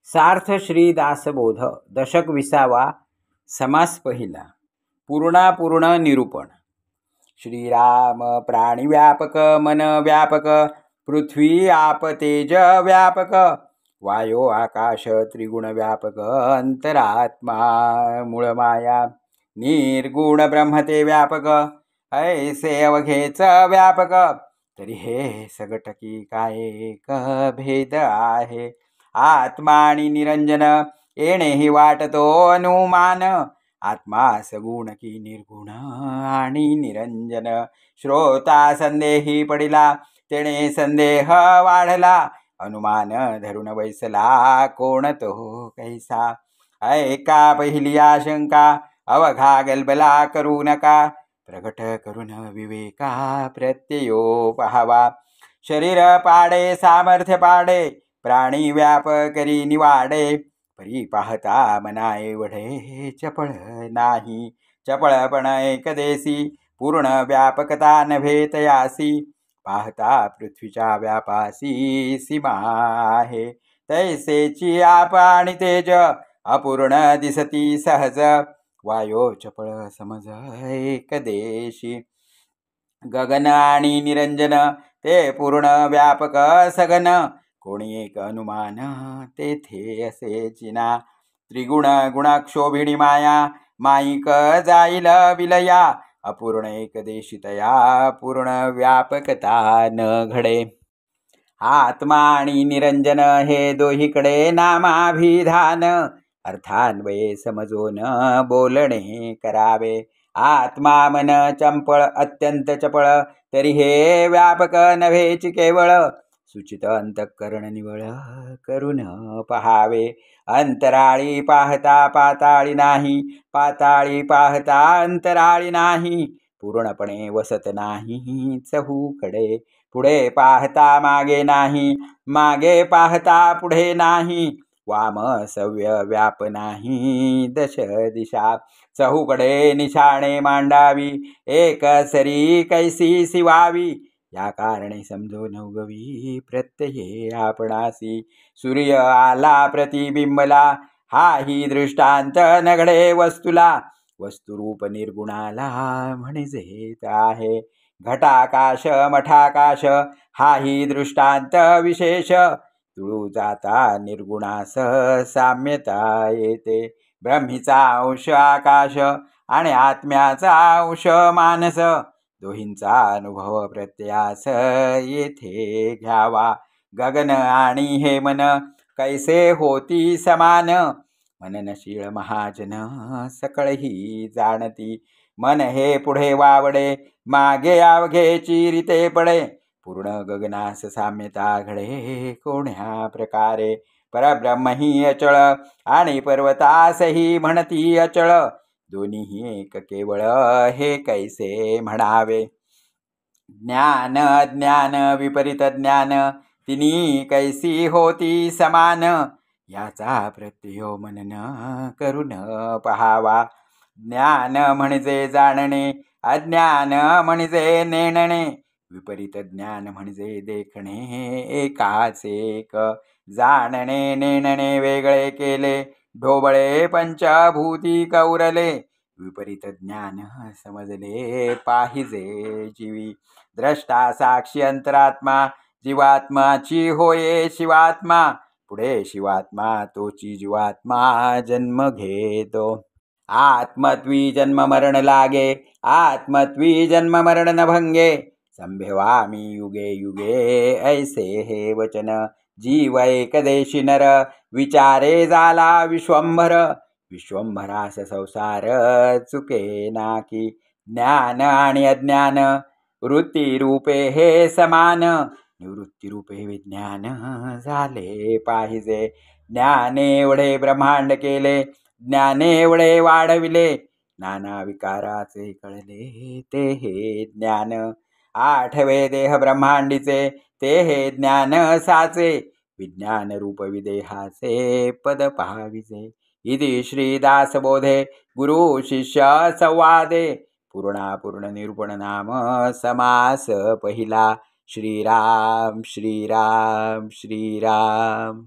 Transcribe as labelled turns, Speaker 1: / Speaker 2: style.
Speaker 1: सार्थ श्री दासबोध दशक 20वा समास पहिला पूर्ण निरूपण। श्रीराम प्राणी व्यापक मन व्यापक पृथ्वी आप तेज व्यापक वायो आकाश त्रिगुण व्यापक अंतरात्मा मूळ माया निर्गुण ब्रह्मते व्यापक ऐसे अवघेच व्यापक तरी हे सगटकी काय एक भेद आहे। आत्मा आणि निरंजन येणे ही वाटतो अनुमान आत्मा सगुण की निर्गुण आणि निरंजन श्रोता संदेही पडिला तेणे संदेह वाढला अनुमान धरून बैसला कोण तो कैसा ऐका पहिली आशंका अवघा गलबला करू नका प्रगट करून विवेका प्रत्ययो पहावा शरीर पाडे सामर्थ्य पाडे प्राणी व्याप करी निवाडे परी पाहता मना एवढे चपळ नाही चपळपण एकदेशी पूर्ण व्यापकता नव्हे तयासी पाहता पृथ्वीच्या व्यापासी सीमा आहे तैसेची आप आणि तेज अपूर्ण दिसती सहज वायो चपळ समज एकदेशी गगन आणि निरंजन ते पूर्ण व्यापक सगन कोणी एक अनुमान तेथे असे चिना त्रिगुण गुणक्षोभिणी माया माईक जाईल विलया अपूर्ण एकदेशितया पूर्ण व्यापकता न घडे। आत्मा आणि निरंजन हे दोहीकडे नामाभिधान अर्थान्वये समजून बोलणे करावे। आत्मा मन चंपळ अत्यंत चपळ तरी हे व्यापक नव्हेची केवळ सुचित अंतःकरण निवळ करून पहावे। अंतराळी पाहता पाताळी नाही पाताळी पाहता अंतराळी नाही पूर्णपणे वसत नाही चहूकडे पुढे पाहता मागे नाही मागे पाहता पुढे नाही वाम सव्य व्याप नाही दश दिशा चहूकडे निशाणे मांडावी एक सरी कैसी सिवावी या कारणे समजो नवगवी प्रत्यये आपणासी सूर्य आला प्रतिबिंबला हा ही दृष्टांत नघडे वस्तुला वस्तुरूप निर्गुणाला म्हणजेत आहे घटाकाश मठाकाश हा ही दृष्टांत विशेष तुळू जाता निर्गुणास साम्यता येते ब्रह्मीचा अंश आकाश आणि आत्म्याचा अंश मानस दोहींचा अनुभव प्रत्ययास येथे घ्यावा। गगन आणि हे मन कैसे होती समान मननशील महाजन सकळही जाणती मन हे पुढे वावडे मागे अवघे चिरिते पडे पूर्ण गगनास साम्यता घडे कोण्या प्रकारे परब्रह्म ही अचळ आणि पर्वतासही म्हणती अचळ दोन्ही एक केवळ हे कैसे म्हणावे। ज्ञान अज्ञान विपरीत ज्ञान तिनी कैसी होती समान याचा प्रत्ययो मनन करून पहावा। ज्ञान म्हणजे जाणणे अज्ञान म्हणजे नेणणे विपरीत ज्ञान म्हणजे देखणे एकाच एक जाणणे नेणणे वेगळे केले ढोबळे पंचभूती कौरले विपरीत ज्ञान समजले पाहिजे जीवी द्रष्टा साक्षी अंतरात्मा जीवात्माची होये शिवात्मा पुढे शिवात्मा तोची जीवात्मा जन्म घेतो आत्मत्वी जन्म मरण लागे आत्मत्वी जन्म मरण न भंगे संभवामी युगे युगे ऐसे हे वचन जीव एकदेशी नर विचारे झाला विश्वंभर विश्वंभरास संसार चुके नाकी ज्ञान आणि अज्ञान वृत्ती रूपे हे समान निवृत्ती रूपे विज्ञान झाले पाहिजे ज्ञाने एवढे ब्रह्मांड केले ज्ञाने एवढे वाढविले नाना विकाराचे कळले ते हे ज्ञान आठवे देह ब्रह्मांडीचे ते हे ज्ञान साचे विज्ञान रूप विदेहाचे पद पाहाविजे। इति श्री दासबोधे गुरु शिष्य संवादे पूर्ण निरूपण नाम समास पहिला। श्रीराम श्रीराम श्रीराम।